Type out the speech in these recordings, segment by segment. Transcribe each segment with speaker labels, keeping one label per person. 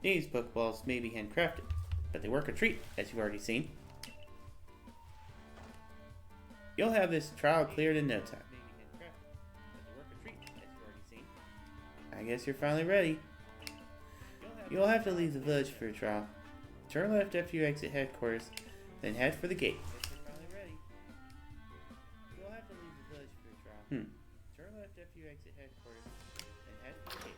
Speaker 1: These Pokeballs may be handcrafted, but they work a treat, as you've already seen. You'll have this trial cleared in no time. I guess you're finally ready. You'll have to leave the village for your trial. Turn left after you exit headquarters, then head for the gate. Turn left after you exit headquarters, then head for the gate.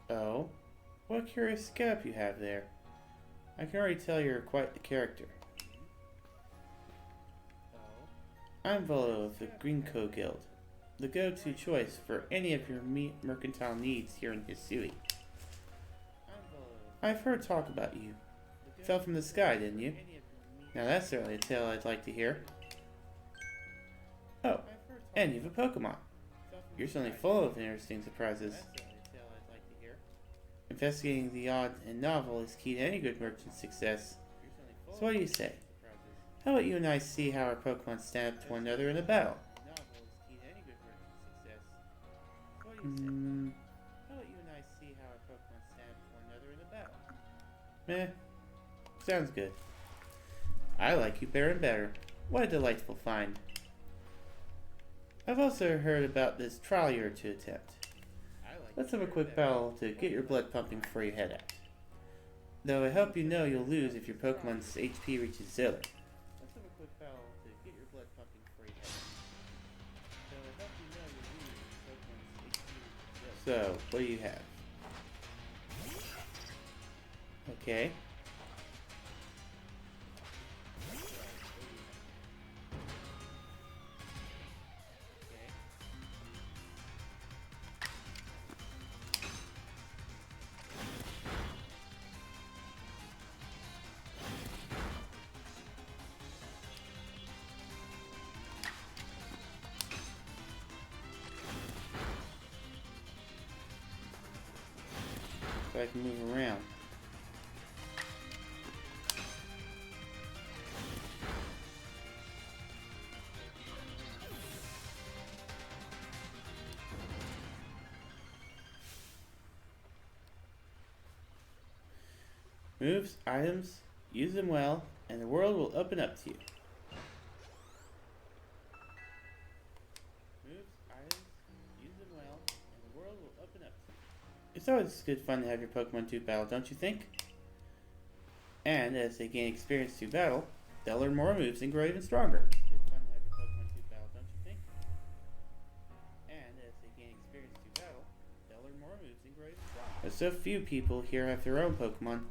Speaker 1: Oh, what a curious scalp you have there. I can already tell you're quite the character. I'm Volo of the Greenco Guild, the go-to choice for any of your mercantile needs here in Hisui. I've heard talk about you. Fell from the sky, didn't you? Now that's certainly a tale I'd like to hear. Oh, and you have a Pokemon. You're certainly full of interesting surprises. Investigating the odd and novel is key to any good merchant's success. So what do you say? How about you and I see how our Pokemon stand up to one another in a battle? Meh. Sounds good. I like you better and better. What a delightful find. I've also heard about this trial you're to attempt. Let's have a quick battle to get your blood pumping before you head out. Though I hope you know you'll lose if your Pokemon's HP reaches 0. So, what do you have? Okay. So I can move around. Moves, items, use them well, and the world will open up to you. It's always good fun to have your Pokemon do battle, don't you think? And as they gain experience through battle, they'll learn more moves and grow even stronger. There's so few people here have their own Pokemon.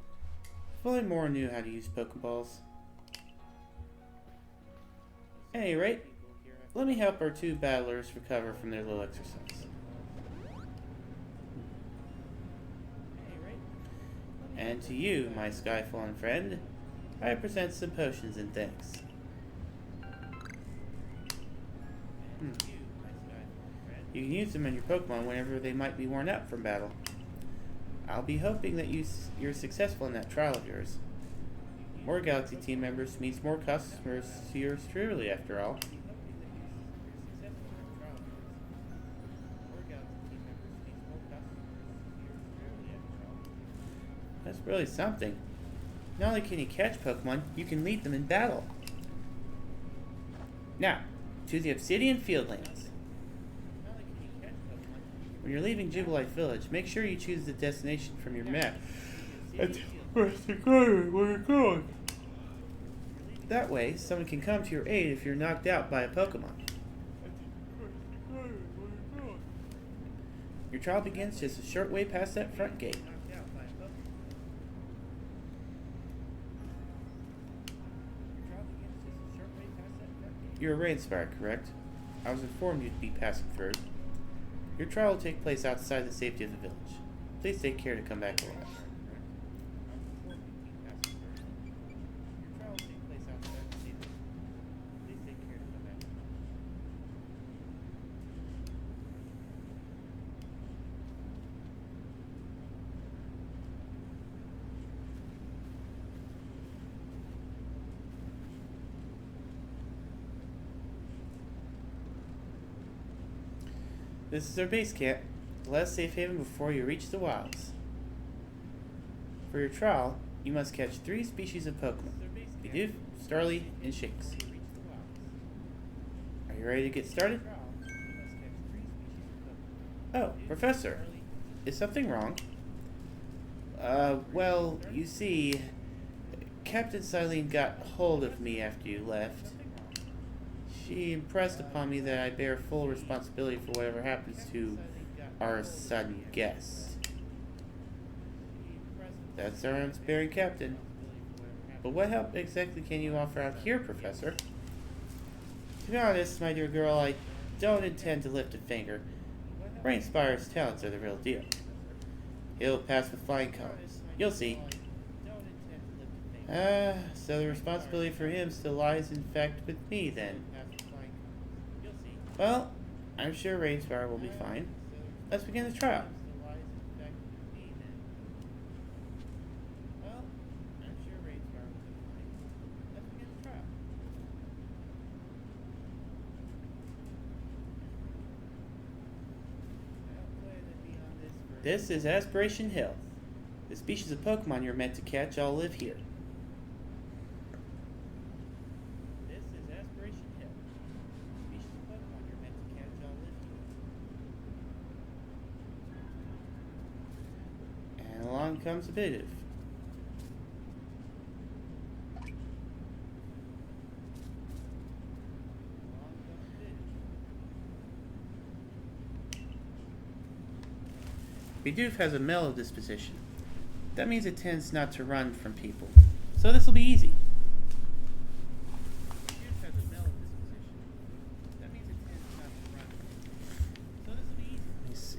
Speaker 1: If only more knew how to use Pokeballs. At any rate, let me help our two battlers recover from their little exercise. And to you, my Skyfallen friend, I present some potions and thanks. You can use them on your Pokemon whenever they might be worn out from battle. I'll be hoping that you're successful in that trial of yours. More Galaxy team members means more customers to yours truly, after all. That's really something. Not only can you catch Pokemon, you can lead them in battle. Now, to the Obsidian Fieldlands. When you're leaving Jubilife Village, make sure you choose the destination from your map. And where's the where you're going. That way, someone can come to your aid if you're knocked out by a Pokemon. Your trial begins just a short way past that front gate. You're a Rainspire, correct? I was informed you'd be passing through. Your trial will take place outside the safety of the village. Please take care to come back alive. This is our base camp, the last safe haven before you reach the wilds. For your trial, you must catch 3 species of Pokemon: Bidoof, Starly, and Shinx. Are you ready to get started? Oh, Professor, is something wrong? Well, you see, Captain Silene got hold of me after you left. She impressed upon me that I bear full responsibility for whatever happens to our sudden guest. That's our unsparing captain. But what help exactly can you offer out here, Professor? To be honest, my dear girl, I don't intend to lift a finger. Rainspire's talents are the real deal. He'll pass with flying colors. You'll see. So the responsibility for him still lies, in fact, with me, then. Well, I'm sure Rainspire will be fine. Let's begin the trial. This is Aspiration Hill. The species of Pokemon you're meant to catch all live here. This is Aspiration Hill. The species of Pokemon you're meant to catch all live here. And along comes a Bidoof. Bidoof has a mellow disposition. That means it tends not to run from people. So this will be easy. Bidoof has a mellow disposition. That means it tends not to run from people. So this will be easy. Let me see.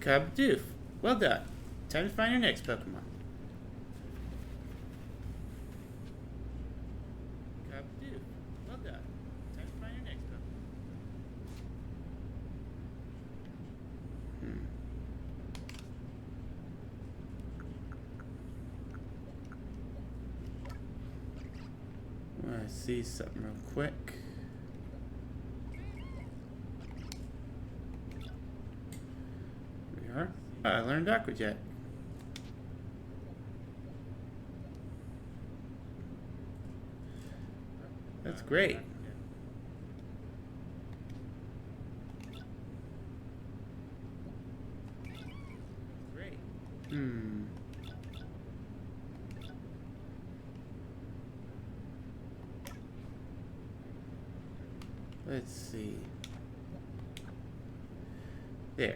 Speaker 1: Bidoof. Well done. Time to find your next Pokemon. Bidoof. Well done. Time to find your next Pokemon. I want to see something real quick. I learned Aqua Jet. That's great. Let's see. There.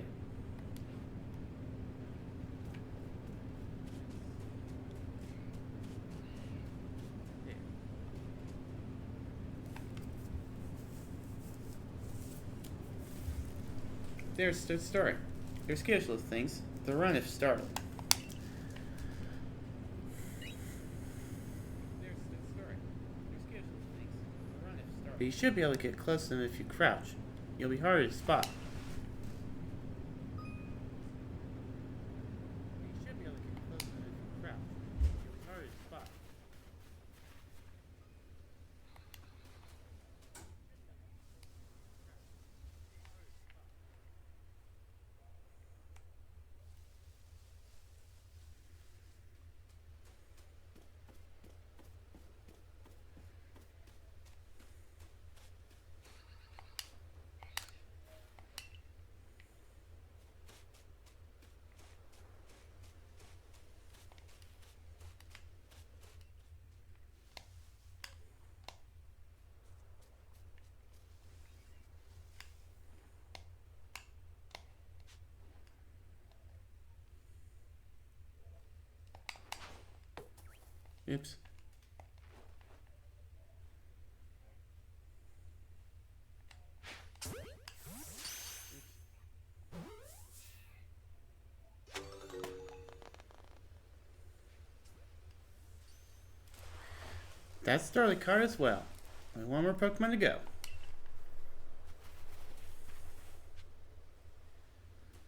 Speaker 1: There's the story. They're scarce little things. They'll run if startled. But you should be able to get close to them if you crouch. You'll be harder to spot. Oops. That's Starly card as well. Only one more Pokemon to go.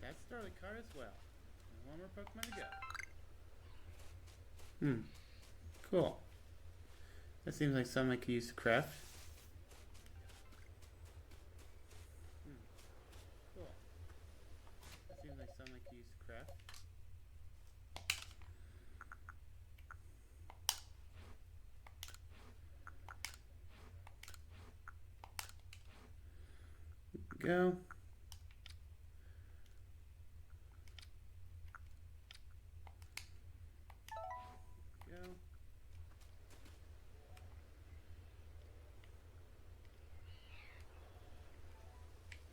Speaker 1: That's Starly card as well. Only one more Pokemon to go. Cool. That seems like something I could use to craft. Cool. That seems like something I could use to craft. Go.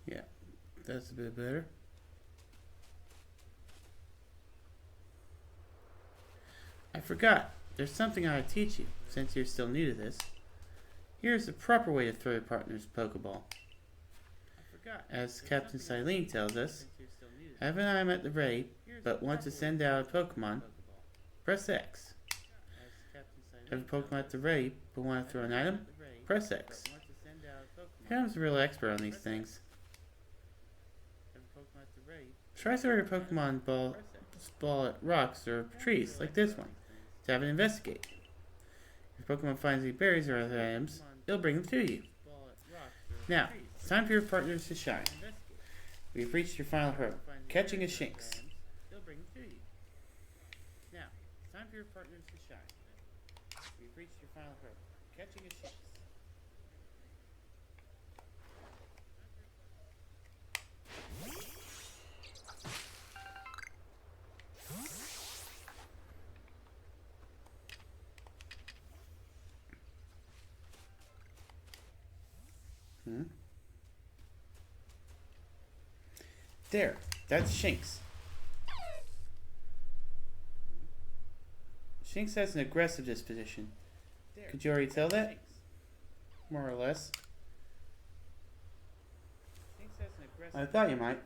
Speaker 1: Yeah, that's a bit better. I forgot. There's something I ought to teach you, since you're still new to this. Here's the proper way to throw your partner's Pokeball. As Captain Silene tells us, have an item at the ready, but want to send out a Pokemon, press X. Have a Pokemon at the ready, but want to throw an item, press X. Cam's a real expert on these things. Try throwing your Pokemon ball at rocks or trees, like this one, to have it investigate. If your Pokemon finds any berries or other items, it'll bring them to you. Now, it's time for your partners to shine. We've reached your final hurdle, catching a Shinx. Now, it's time for your partners to shine. We've reached your final hurdle, catching a Shinx. There, that's Shinx. Shinx has an aggressive disposition. Could you already tell that? More or less. I thought you might.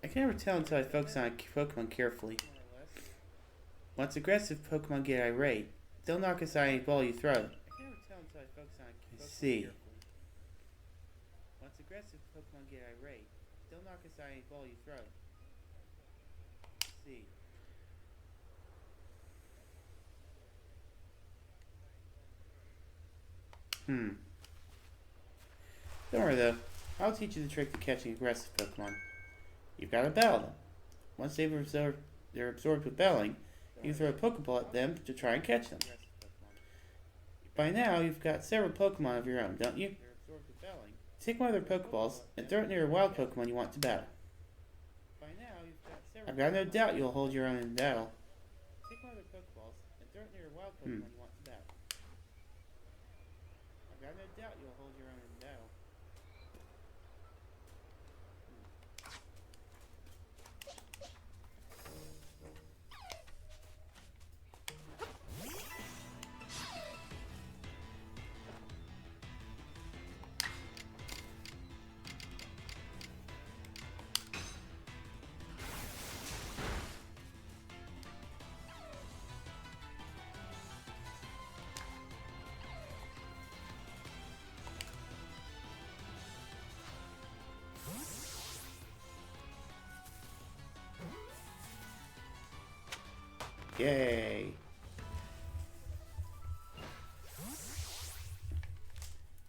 Speaker 1: I can never tell until I focus on a Pokemon carefully. Once aggressive Pokemon get irate, they'll knock aside any ball you throw. I see. Once aggressive Pokemon get irate, they'll knock aside any ball you throw. See. Don't worry though. I'll teach you the trick to catching aggressive Pokemon. You've got to battle them. Once they're absorbed with battling, you throw a Pokeball at them to try and catch them. By now, you've got several Pokemon of your own, don't you? Take one of their Pokeballs and throw it near a wild Pokemon you want to battle. I've got no doubt you'll hold your own in battle. Take one of their Pokeballs and throw it near a wild Pokemon you want to battle. I've got no doubt you'll hold your own in battle. Yay!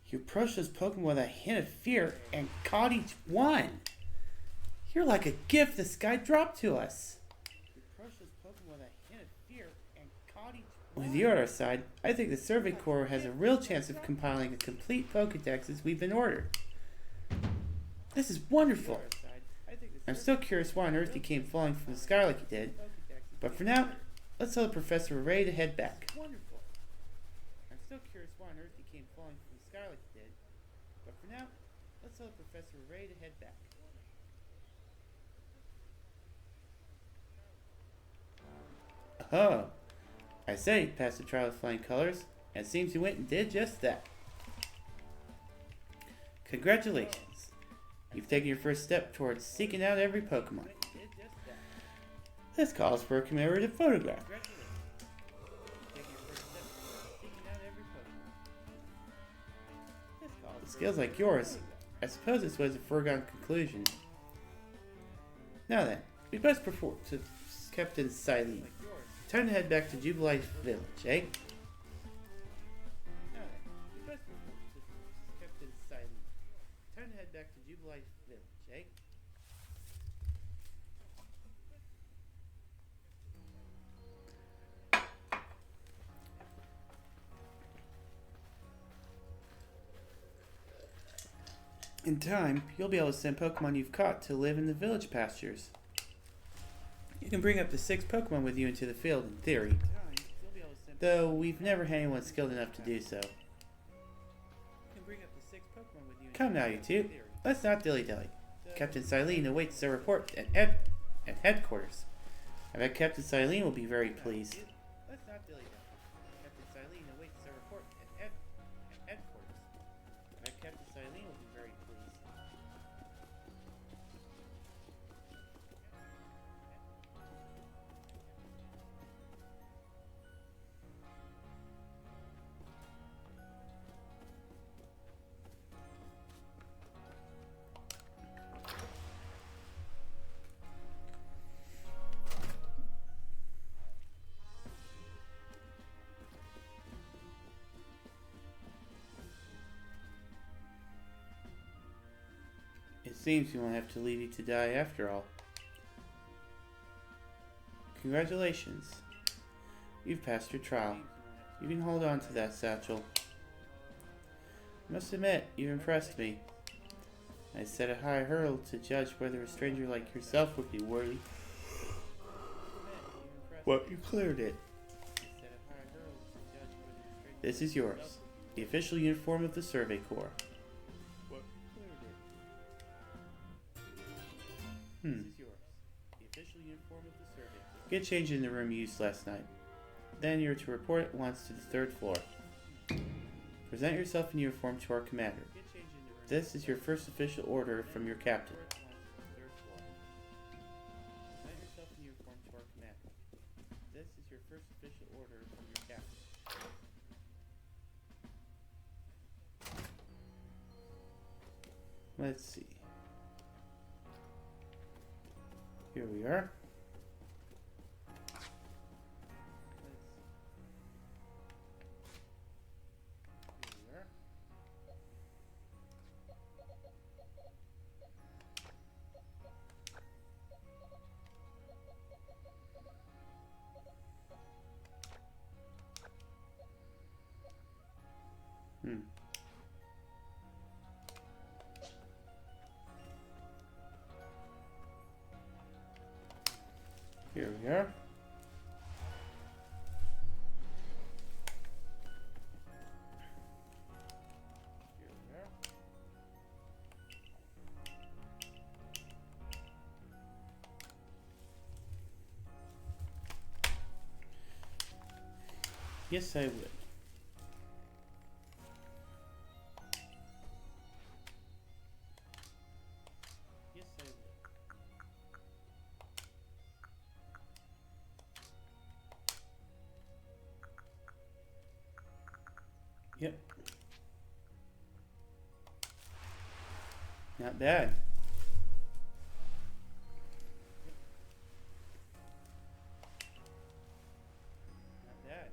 Speaker 1: You approached those Pokemon with a hint of fear and caught each one. You're like a gift the sky dropped to us. With you on our side, I think the Survey Corps has a real chance of compiling a complete Pokédex as we've been ordered. This is wonderful. I'm still curious why on earth he came falling from the sky like he did, but for now, let's tell the professor we're ready to head back. Wonderful. I'm still curious why on earth he came falling from the sky like he did, but for now, let's tell the professor we're ready to head back. Oh, I said he'd pass the trial with flying colors, and it seems he went and did just that. Congratulations. You've taken your first step towards seeking out every Pokemon. This calls for a commemorative photograph. Skills like yours, I suppose this was a foregone conclusion. Now then, we best perform to Captain Silene. Time to head back to Jubilife Village, eh? Now then, we best perform to Captain Silene. Time to head back to Jubilife Village, eh? In time, you'll be able to send Pokemon you've caught to live in the village pastures. You can bring up to 6 Pokemon with you into the field, in theory. Though we've never had anyone skilled enough to do so. Come now, you two. Let's not dilly-dally. Captain Silene awaits a report at headquarters. I bet Captain Silene will be very pleased. Let's not dilly-dally. Captain Silene awaits a report at headquarters. I bet Captain Silene will be very pleased. It seems we won't have to leave you to die after all. Congratulations. You've passed your trial. You can hold on to that satchel. I must admit, you've impressed me. I set a high hurdle to judge whether a stranger like yourself would be worthy. Well, you cleared it. This is yours. The official uniform of the Survey Corps. Get changed in the room you used last night. Then you're to report at once to the 3rd floor. Present yourself in uniform to our commander. This is your first official order from your captain. This is your first official order from your captain. Let's see. Here we are. Here we are. Yes, I would. Yes, I would. Yep. Not bad. Not bad.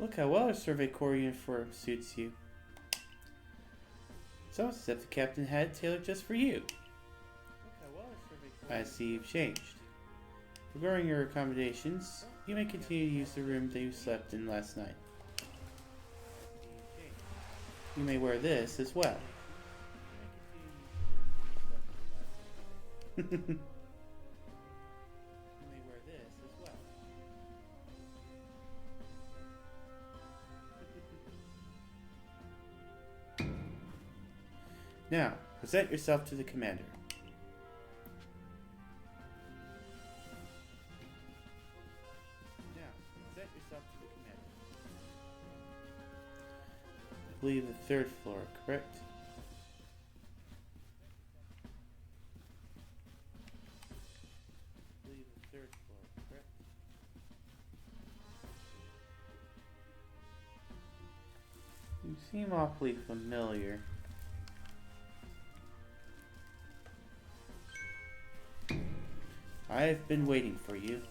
Speaker 1: Look how well a Survey Corps uniform suits you. It's almost as if the captain had it tailored just for you. I see you've changed. Regarding your accommodations, you may continue to use the room that you slept in last night. You may wear this as well. You may wear this as well. Now, present yourself to the commander. I believe the 3rd floor, correct? third floor, correct? You seem awfully familiar. I've been waiting for you.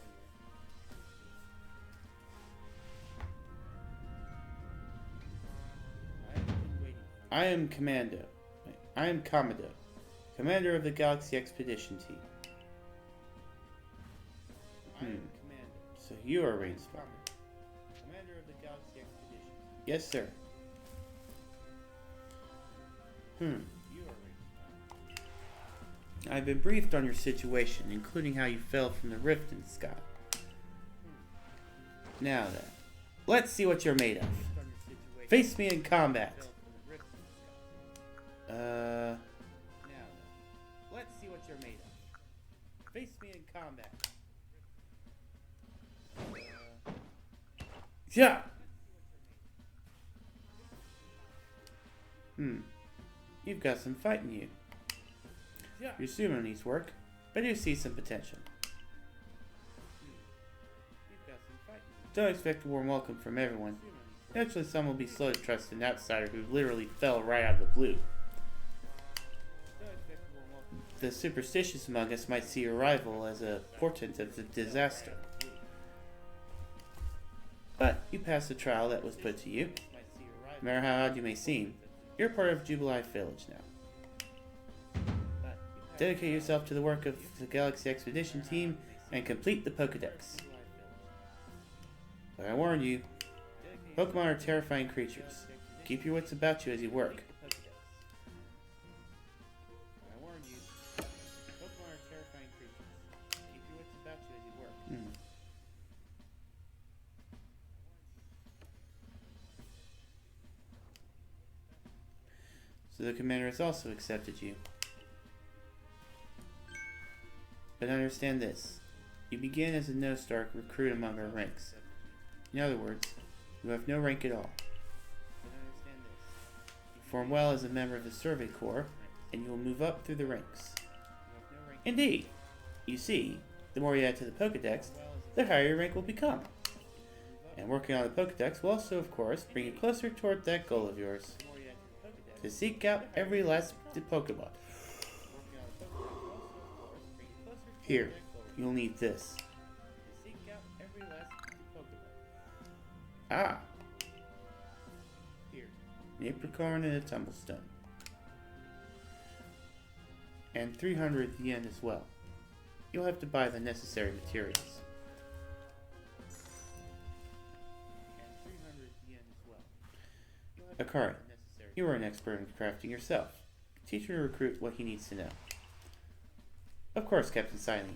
Speaker 1: I am Commando. I am Commodore, commander of the Galaxy Expedition Team. So you are Rain Spawner. Commander of the Galaxy Expedition. Yes, sir. I've been briefed on your situation, including how you fell from the rift in the sky. Now then, let's see what you're made of. Face me in combat. Let's see what you're made of. Face me in combat. Yeah. You've got some fight in you. Your sumo needs work, but I do see some potential. Don't expect a warm welcome from everyone. Naturally, some will be slow to trust an outsider who literally fell right out of the blue. The superstitious among us might see your arrival as a portent of the disaster. But you passed the trial that was put to you. No matter how odd you may seem, you're part of Jubilee Village now. Dedicate yourself to the work of the Galaxy Expedition Team and complete the Pokedex. But I warn you, Pokemon are terrifying creatures. Keep your wits about you as you work. So the commander has also accepted you. But understand this. You begin as a no-star recruit among our ranks. In other words, you have no rank at all. Perform well as a member of the Survey Corps, and you will move up through the ranks. Indeed. You see, the more you add to the Pokedex, the higher your rank will become. And working on the Pokedex will also, of course, bring you closer toward that goal of yours. To seek out every last Pokemon. Here, you'll need this. Ah! An apricorn and a tumblestone. And 300 yen as well. You'll have to buy the necessary materials. Akari, you are an expert in crafting yourself. Teach her to recruit what he needs to know. Of course, Captain Silene.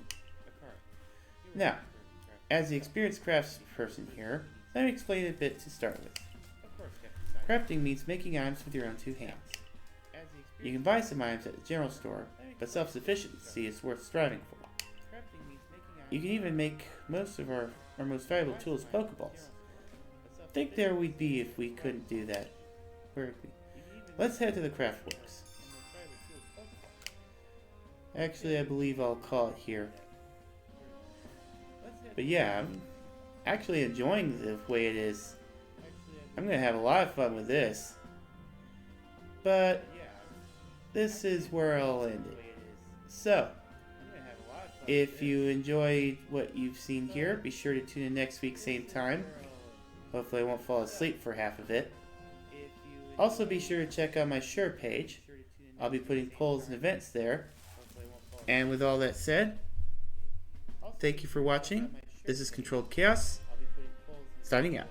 Speaker 1: Now, as the experienced craftsperson here, let me explain a bit to start with. Crafting means making items with your own two hands. You can buy some items at the general store, but self-sufficiency is worth striving for. You can even make most of our most valuable tools Pokeballs. Think there we'd be if we couldn't do that. Where would we? Let's head to the Craftworks. Actually, I believe I'll call it here. But yeah, I'm actually enjoying the way it is. I'm going to have a lot of fun with this. But this is where I'll end it. So, if you enjoyed what you've seen here, be sure to tune in next week, same time. Hopefully I won't fall asleep for half of it. Also be sure to check out my Sure page. I'll be putting polls and events there. And with all that said, thank you for watching. This is Controlled Chaos, signing out.